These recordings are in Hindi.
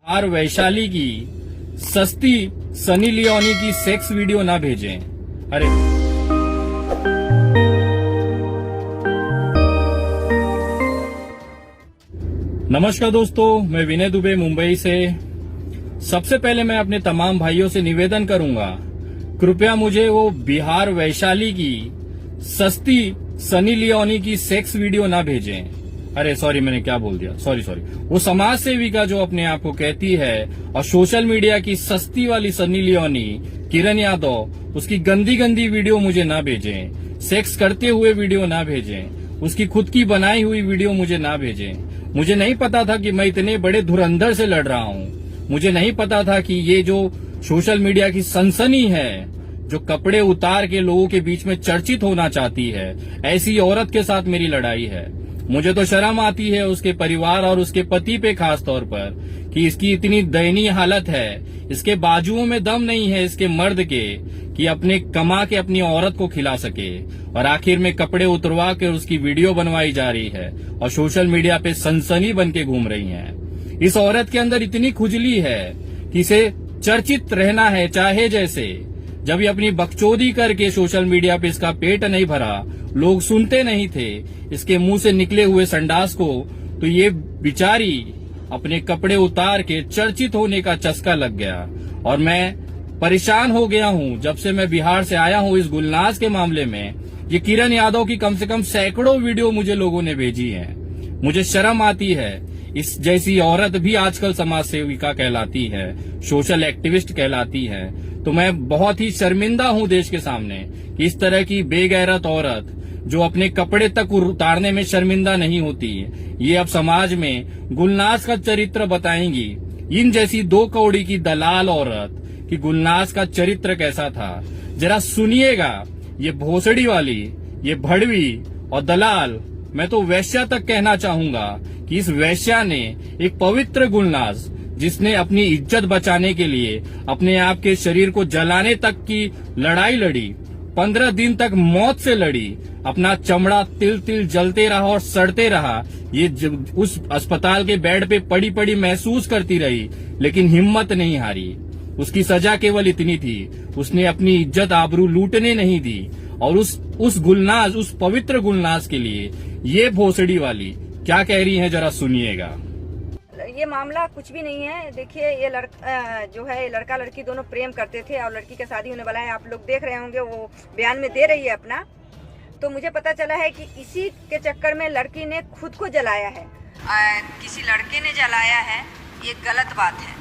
और वैशाली की सस्ती सनी लियोनी की सेक्स वीडियो ना भेजें। अरे नमस्कार दोस्तों, मैं विनय दुबे मुंबई से। सबसे पहले मैं अपने तमाम भाइयों से निवेदन करूंगा, कृपया मुझे वो बिहार वैशाली की सस्ती सनी लियोनी की सेक्स वीडियो ना भेजें। अरे सॉरी, मैंने क्या बोल दिया, सॉरी। वो समाज सेविका जो अपने आप को कहती है और सोशल मीडिया की सस्ती वाली सनी लियोनी किरण यादव, उसकी गंदी गंदी वीडियो मुझे ना भेजें। सेक्स करते हुए वीडियो ना भेजें, उसकी खुद की बनाई हुई वीडियो मुझे ना भेजें। मुझे नहीं पता था कि मैं इतने बड़े धुरंधर से लड़ रहा हूँ। मुझे नहीं पता था कि ये जो सोशल मीडिया की सनसनी है, जो कपड़े उतार के लोगों के बीच में चर्चित होना चाहती है, ऐसी औरत के साथ मेरी लड़ाई है। मुझे तो शर्म आती है उसके परिवार और उसके पति पे खास तौर पर कि इसकी इतनी दयनीय हालत है, इसके बाजुओं में दम नहीं है इसके मर्द के कि अपने कमा के अपनी औरत को खिला सके, और आखिर में कपड़े उतरवा कर उसकी वीडियो बनवाई जा रही है और सोशल मीडिया पे सनसनी बन के घूम रही है। इस औरत के अंदर इतनी खुजली है कि इसे चर्चित रहना है चाहे जैसे। जब ये अपनी बकचोदी करके सोशल मीडिया पे इसका पेट नहीं भरा, लोग सुनते नहीं थे इसके मुंह से निकले हुए संडास को, तो ये बिचारी अपने कपड़े उतार के चर्चित होने का चस्का लग गया। और मैं परेशान हो गया हूं जब से मैं बिहार से आया हूं इस गुलनाज के मामले में। ये किरण यादव की कम से कम सैकड़ों वीडियो मुझे लोगों ने भेजी है। मुझे शर्म आती है, इस जैसी औरत भी आजकल समाज सेविका कहलाती है, सोशल एक्टिविस्ट कहलाती है। तो मैं बहुत ही शर्मिंदा हूं देश के सामने कि इस तरह की बेगैरत औरत जो अपने कपड़े तक उतारने में शर्मिंदा नहीं होती, ये अब समाज में गुलनाज का चरित्र बताएंगी। इन जैसी दो कौड़ी की दलाल औरत कि गुलनाज का चरित्र कैसा था, जरा सुनिएगा। ये भोसड़ी वाली, ये भड़वी और दलाल, मैं तो वैश्या तक कहना चाहूंगा कि इस वैश्या ने एक पवित्र गुलनाज, जिसने अपनी इज्जत बचाने के लिए अपने आप के शरीर को जलाने तक की लड़ाई लड़ी, 15 दिन तक मौत से लड़ी, अपना चमड़ा तिल तिल जलते रहा और सड़ते रहा। ये उस अस्पताल के बेड पे पड़ी पड़ी महसूस करती रही, लेकिन हिम्मत नहीं हारी। उसकी सजा केवल इतनी थी, उसने अपनी इज्जत आबरू लूटने नहीं दी। और उस गुलनाज, उस पवित्र गुलनाज के लिए ये भोसड़ी वाली क्या कह रही है, जरा सुनिएगा। ये मामला कुछ भी नहीं है। देखिए, ये लड़का लड़की दोनों प्रेम करते थे और लड़की का शादी होने वाला है। आप लोग देख रहे होंगे, वो बयान में दे रही है अपना। तो मुझे पता चला है कि इसी के चक्कर में लड़की ने खुद को जलाया है, किसी लड़के ने जलाया है। ये गलत बात है।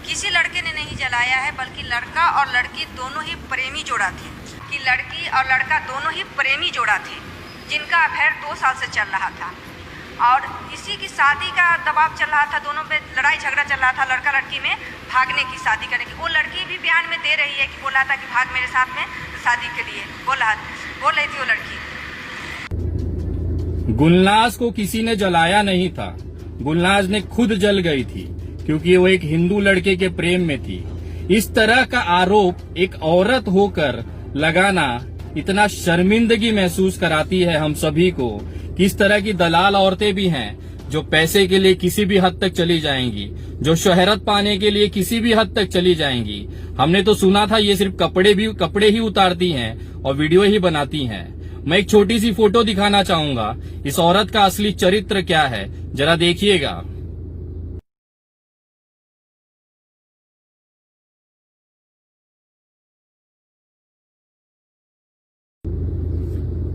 किसी लड़के ने नहीं जलाया है, बल्कि लड़का और लड़की दोनों ही प्रेमी जोड़ा थे, कि लड़की और लड़का दोनों ही प्रेमी जोड़ा थे, जिनका अफेयर 2 साल से चल रहा था। और इसी की शादी का दबाव चल रहा था, दोनों पे लड़ाई झगड़ा चल रहा था लड़का लड़की में, भागने की, शादी करने की। वो लड़की भी बयान में दे रही है कि बोला था कि भाग मेरे साथ में शादी के लिए, बोल रही थी वो लड़की। गुलनाज को किसी ने जलाया नहीं था, गुलनाज ने खुद जल गई थी, क्योंकि वो एक हिंदू लड़के के प्रेम में थी। इस तरह का आरोप एक औरत होकर लगाना इतना शर्मिंदगी महसूस कराती है हम सभी को। किस तरह की दलाल औरतें भी हैं जो पैसे के लिए किसी भी हद तक चली जाएंगी, जो शोहरत पाने के लिए किसी भी हद तक चली जाएंगी। हमने तो सुना था ये सिर्फ कपड़े ही उतारती हैं और वीडियो ही बनाती हैं। मैं एक छोटी सी फोटो दिखाना चाहूंगा, इस औरत का असली चरित्र क्या है, जरा देखिएगा।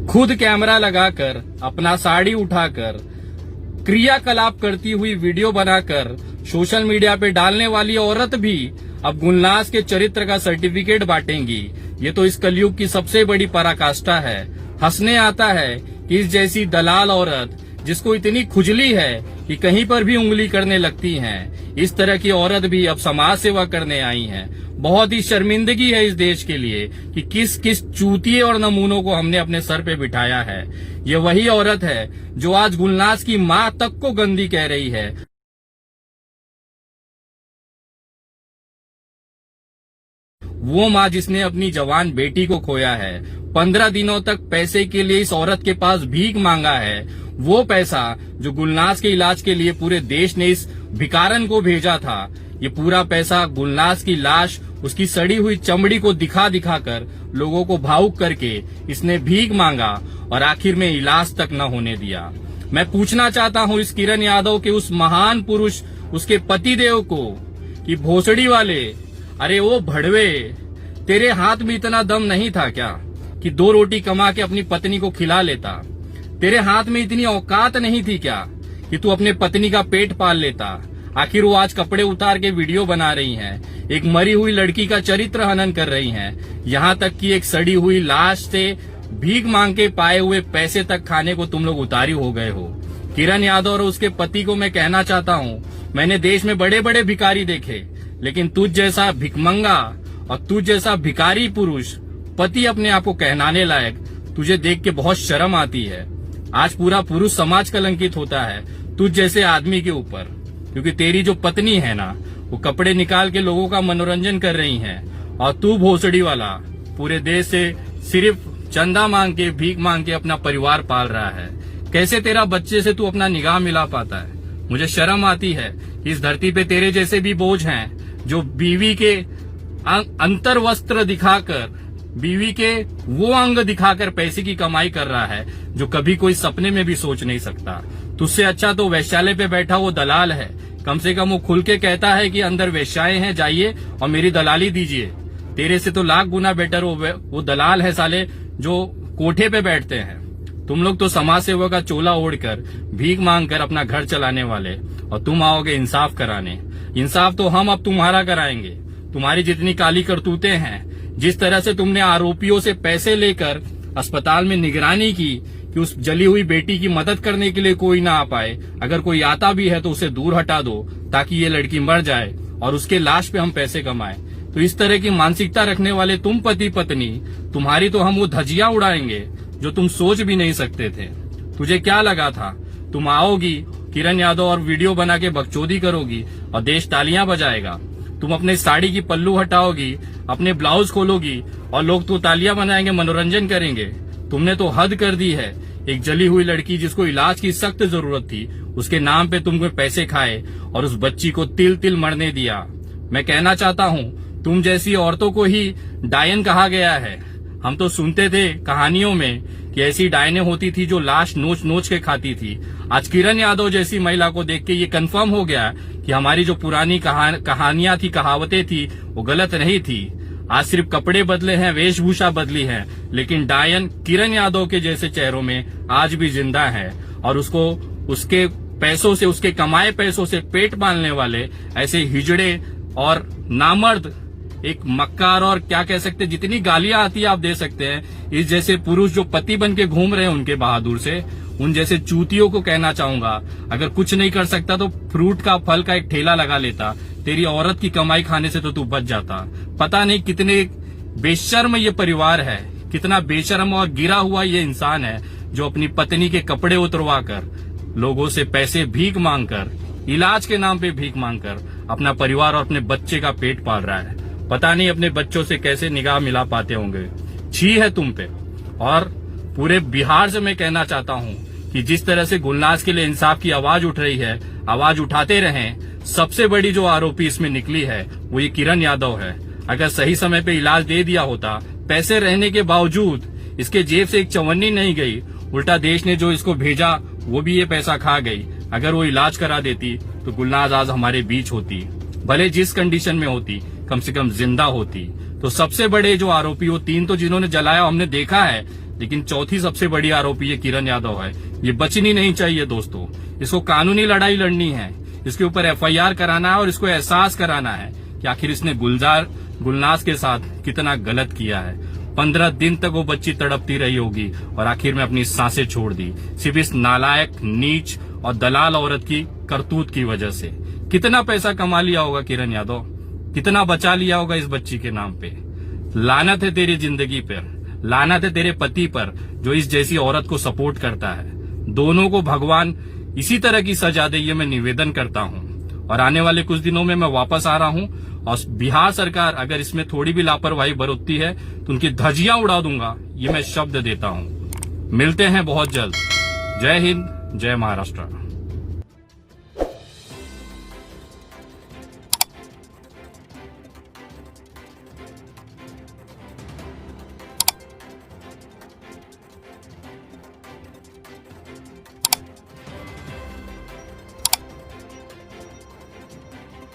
खुद कैमरा लगाकर, अपना साड़ी उठाकर, क्रियाकलाप करती हुई वीडियो बनाकर सोशल मीडिया पे डालने वाली औरत भी अब गुलनाज के चरित्र का सर्टिफिकेट बांटेंगी। ये तो इस कलयुग की सबसे बड़ी पराकाष्ठा है। हंसने आता है कि इस जैसी दलाल औरत, जिसको इतनी खुजली है कि कहीं पर भी उंगली करने लगती हैं, इस तरह की औरत भी अब समाज सेवा करने आई हैं। बहुत ही शर्मिंदगी है इस देश के लिए कि किस किस चूतिए और नमूनों को हमने अपने सर पे बिठाया है। ये वही औरत है जो आज गुलनाज की मां तक को गंदी कह रही है। वो मां जिसने अपनी जवान बेटी को खोया है, 15 दिनों तक पैसे के लिए इस औरत के पास भीख मांगा है। वो पैसा जो गुलनाज के इलाज के लिए पूरे देश ने इस भिकारन को भेजा था, ये पूरा पैसा गुलनाज की लाश, उसकी सड़ी हुई चमड़ी को दिखा दिखा कर लोगों को भावुक करके इसने भीख मांगा और आखिर में इलाज तक न होने दिया। मैं पूछना चाहता हूं इस किरण यादव के उस महान पुरुष, उसके पतिदेव को कि भोसड़ी वाले, अरे वो भड़वे, तेरे हाथ में इतना दम नहीं था क्या कि 2 रोटी कमा के अपनी पत्नी को खिला लेता? तेरे हाथ में इतनी औकात नहीं थी क्या कि तू अपने पत्नी का पेट पाल लेता? आखिर वो आज कपड़े उतार के वीडियो बना रही हैं, एक मरी हुई लड़की का चरित्र हनन कर रही हैं, यहाँ तक कि एक सड़ी हुई लाश से भीख मांग के पाए हुए पैसे तक खाने को तुम लोग उतारी हो गए हो। किरण यादव और उसके पति को मैं कहना चाहता हूँ, मैंने देश में बड़े बड़े भिखारी देखे, लेकिन तुझ जैसा भिखमंगा और तुझ जैसा भिखारी पुरुष पति अपने आप को कहलाने लायक, तुझे देख के बहुत शर्म आती है। आज पूरा पुरुष समाज कलंकित होता है तुझ जैसे आदमी के ऊपर, क्योंकि तेरी जो पत्नी है ना, वो कपड़े निकाल के लोगों का मनोरंजन कर रही हैं और तू भोसड़ी वाला पूरे देश से सिर्फ चंदा मांग के, भीख मांग के अपना परिवार पाल रहा है। कैसे तेरा बच्चे से तू अपना निगाह मिला पाता है? मुझे शर्म आती है। इस धरती पे तेरे जैसे भी बोझ हैं जो बीवी के अंतर वस्त्र दिखाकर, बीवी के वो अंग दिखाकर पैसे की कमाई कर रहा है जो कभी कोई सपने में भी सोच नहीं सकता। तुझसे अच्छा तो वैश्यालय पे बैठा वो दलाल है, कम से कम वो खुल के कहता है कि अंदर वेश्याएं हैं, जाइए और मेरी दलाली दीजिए। तेरे से तो लाख गुना बेटर वो दलाल है साले जो कोठे पे बैठते हैं। तुम लोग तो समाज सेवा का चोला ओढ़कर भीख मांग कर अपना घर चलाने वाले, और तुम आओगे इंसाफ कराने। इंसाफ तो हम अब तुम्हारा कराएंगे। तुम्हारी जितनी काली करतूतें हैं, जिस तरह से तुमने आरोपियों से पैसे लेकर अस्पताल में निगरानी की कि उस जली हुई बेटी की मदद करने के लिए कोई ना आ पाए, अगर कोई आता भी है तो उसे दूर हटा दो ताकि ये लड़की मर जाए और उसके लाश पे हम पैसे कमाएं। तो इस तरह की मानसिकता रखने वाले तुम पति पत्नी, तुम्हारी तो हम वो धजियां उड़ाएंगे जो तुम सोच भी नहीं सकते थे। तुझे क्या लगा था तुम आओगी किरण यादव और वीडियो बना के बकचोदी करोगी और देश तालियां बजाएगा? तुम अपने साड़ी की पल्लू हटाओगी, अपने ब्लाउज खोलोगी और लोग तो तालियां बनाएंगे, मनोरंजन करेंगे। तुमने तो हद कर दी है। एक जली हुई लड़की जिसको इलाज की सख्त जरूरत थी, उसके नाम पे तुमने पैसे खाए और उस बच्ची को तिल तिल मरने दिया। मैं कहना चाहता हूँ, तुम जैसी औरतों को ही डायन कहा गया है। हम तो सुनते थे कहानियों में कि ऐसी डायने होती थी जो लाश नोच नोच के खाती थी। आज किरण यादव जैसी महिला को देख के ये कंफर्म हो गया कि हमारी जो पुरानी कहानियां थी, कहावतें थी, वो गलत नहीं थी। आज सिर्फ कपड़े बदले हैं, वेशभूषा बदली है, लेकिन डायन किरण यादव के जैसे चेहरों में आज भी जिंदा है और उसको उसके पैसों से, उसके कमाए पैसों से पेट पालने वाले ऐसे हिजड़े और नामर्द, एक मक्कार और क्या कह सकते, जितनी गालियां आती है आप दे सकते हैं, इस जैसे पुरुष जो पति बन के घूम रहे हैं उनके बहादुर से, उन जैसे चूतियों को कहना चाहूंगा, अगर कुछ नहीं कर सकता तो फ्रूट का, फल का एक ठेला लगा लेता। तेरी औरत की कमाई खाने से तो तू बच जाता। पता नहीं कितने बेशर्म ये परिवार है, कितना बेशर्म और गिरा हुआ ये इंसान है जो अपनी पत्नी के कपड़े उतरवा कर, लोगों से पैसे भीख मांगकर, इलाज के नाम पे भीख मांगकर अपना परिवार और अपने बच्चे का पेट पाल रहा है। पता नहीं अपने बच्चों से कैसे निगाह मिला पाते होंगे। छी है तुम पे। और पूरे बिहार से मैं कहना चाहता हूँ कि जिस तरह से गुलनाज के लिए इंसाफ की आवाज उठ रही है, आवाज उठाते रहें। सबसे बड़ी जो आरोपी इसमें निकली है वो ये किरण यादव है। अगर सही समय पे इलाज दे दिया होता, पैसे रहने के बावजूद इसके जेब से एक चवन्नी नहीं गई, उल्टा देश ने जो इसको भेजा वो भी ये पैसा खा गई। अगर वो इलाज करा देती तो गुलनाज आज हमारे बीच होती, भले जिस कंडीशन में होती, कम से कम जिंदा होती। तो सबसे बड़े जो आरोपी, वो 3 तो जिन्होंने जलाया हमने देखा है, लेकिन चौथी सबसे बड़ी आरोपी ये किरण यादव है। ये बचनी नहीं चाहिए दोस्तों। इसको कानूनी लड़ाई लड़नी है, इसके ऊपर FIR कराना है और इसको एहसास कराना है कि आखिर इसने गुलनाज के साथ कितना गलत किया है। 15 दिन तक वो बच्ची तड़पती रही होगी और आखिर में अपनी सांसें छोड़ दी, सिर्फ इस नालायक, नीच और दलाल औरत की करतूत की वजह से। कितना पैसा कमा लिया होगा किरण यादव, कितना बचा लिया होगा इस बच्ची के नाम पे। लानत है तेरी जिंदगी पर, लानत है तेरे पति पर जो इस जैसी औरत को सपोर्ट करता है। दोनों को भगवान इसी तरह की सजा दे, ये मैं निवेदन करता हूँ। और आने वाले कुछ दिनों में मैं वापस आ रहा हूँ और बिहार सरकार अगर इसमें थोड़ी भी लापरवाही बरतती है तो उनकी धजियां उड़ा दूंगा, ये मैं शब्द देता हूँ। मिलते हैं बहुत जल्द। जय हिंद, जय महाराष्ट्र।